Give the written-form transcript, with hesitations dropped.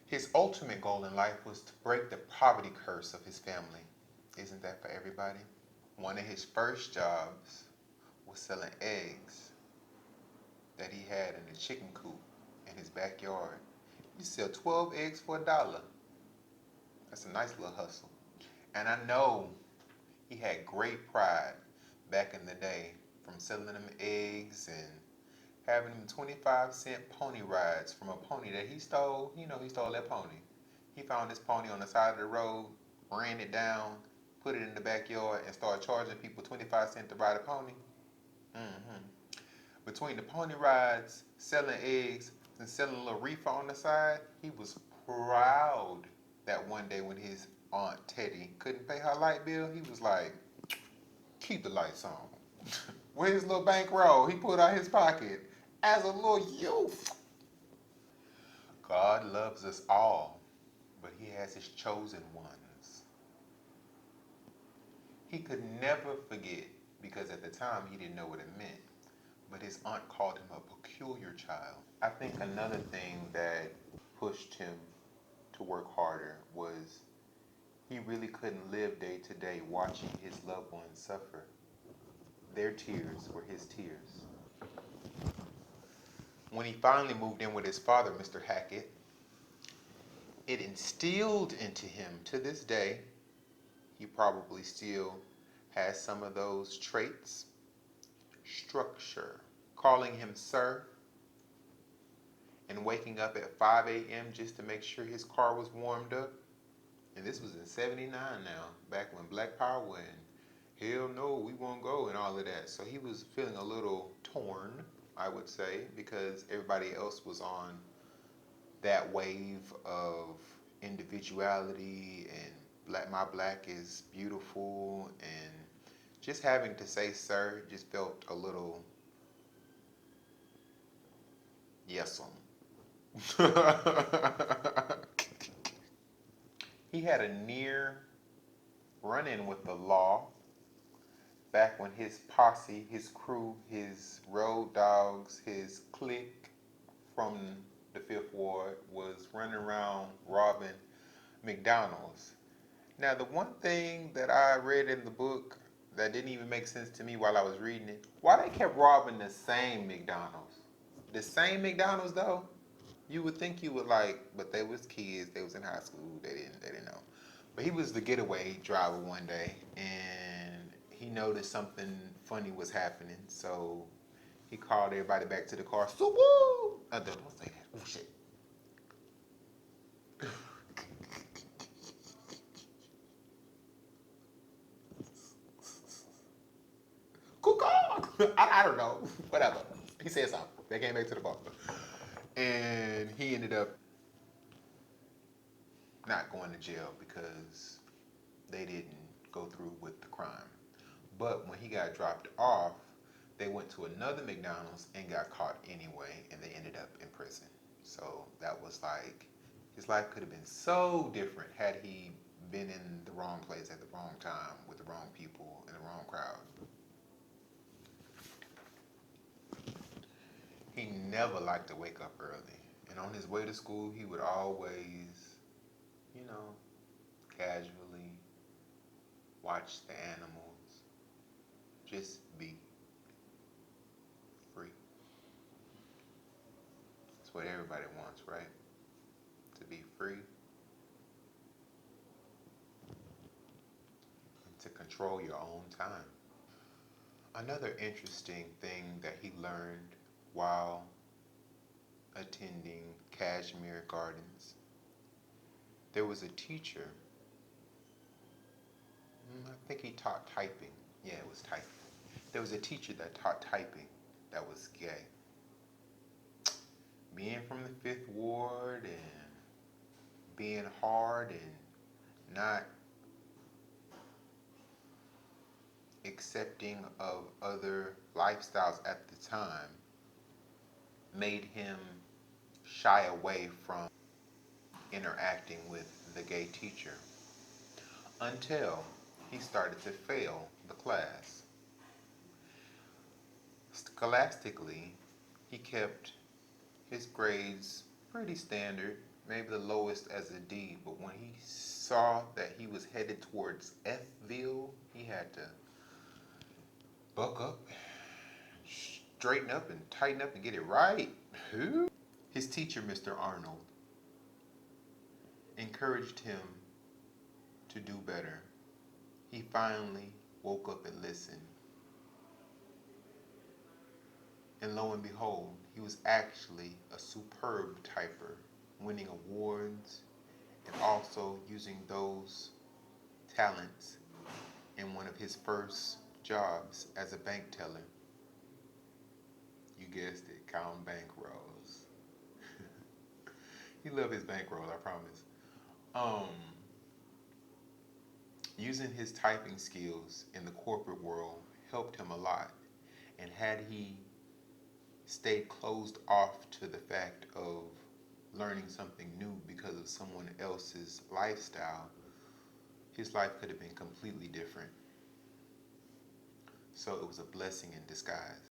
His ultimate goal in life was to break the poverty curse of his family. Isn't that for everybody? One of his first jobs was selling eggs that he had in a chicken coop in his backyard. You sell 12 eggs for $1. That's a nice little hustle. And I know he had great pride back in the day from selling them eggs and having them 25-cent pony rides from a pony that he stole. He stole that pony. He found this pony on the side of the road, ran it down, put it in the backyard, and started charging people 25 cents to ride a pony. hmm Between the pony rides, selling eggs, and selling a little reefer on the side, he was proud that one day when his Aunt Teddy couldn't pay her light bill, he was like, keep the lights on. With his little bankroll he pulled out his pocket as a little youth. God loves us all, but he has his chosen ones. He could never forget because at the time he didn't know what it meant, but his aunt called him a peculiar child. I think another thing that pushed him to work harder was he really couldn't live day to day watching his loved ones suffer. Their tears were his tears. When he finally moved in with his father, Mr. Hackett, it instilled into him to this day, he probably still has some of those traits, structure. Calling him sir and waking up at 5 a.m. just to make sure his car was warmed up. And this was in 79 now, back when Black Power went, hell no, we won't go and all of that. So he was feeling a little torn, I would say, because everybody else was on that wave of individuality and my black is beautiful, and just having to say sir just felt a little yes'm. He had a near run-in with the law back when his posse, his crew, his road dogs, his clique from the Fifth Ward was running around robbing McDonald's. Now, the one thing that I read in the book that didn't even make sense to me while I was reading it, why they kept robbing the same McDonald's? The same McDonald's though? You would think you would like, but they was kids, they was in high school, they didn't know. But he was the getaway driver one day, and he noticed something funny was happening, so he called everybody back to the car. So woo! Don't say that. Oh shit. I don't know. Whatever. He said something. They came back to the bar. And he ended up not going to jail because they didn't go through with the crime. But when he got dropped off, they went to another McDonald's and got caught anyway, and they ended up in prison. So that was like, his life could have been so different had he been in the wrong place at the wrong time with the wrong people in the wrong crowd. He never liked to wake up early. And on his way to school, he would always, casually watch the animals, just be free. That's what everybody wants, right? To be free and to control your own time. Another interesting thing that he learned while attending Kashmir Gardens, there was a teacher, I think he taught typing. Yeah, it was typing. There was a teacher that taught typing that was gay. Being from the Fifth Ward and being hard and not accepting of other lifestyles at the time made him shy away from interacting with the gay teacher until he started to fail the class. Scholastically, he kept his grades pretty standard, maybe the lowest as a D, but when he saw that he was headed towards Fville, he had to buck up, straighten up, and tighten up and get it right. Who? His teacher, Mr. Arnold, encouraged him to do better. He finally woke up and listened. And lo and behold, he was actually a superb typer, winning awards and also using those talents in one of his first jobs as a bank teller. You guessed it, counting bankrolls. He loved his bankroll, I promise. Using his typing skills in the corporate world helped him a lot. And had he stayed closed off to the fact of learning something new because of someone else's lifestyle, his life could have been completely different. So it was a blessing in disguise.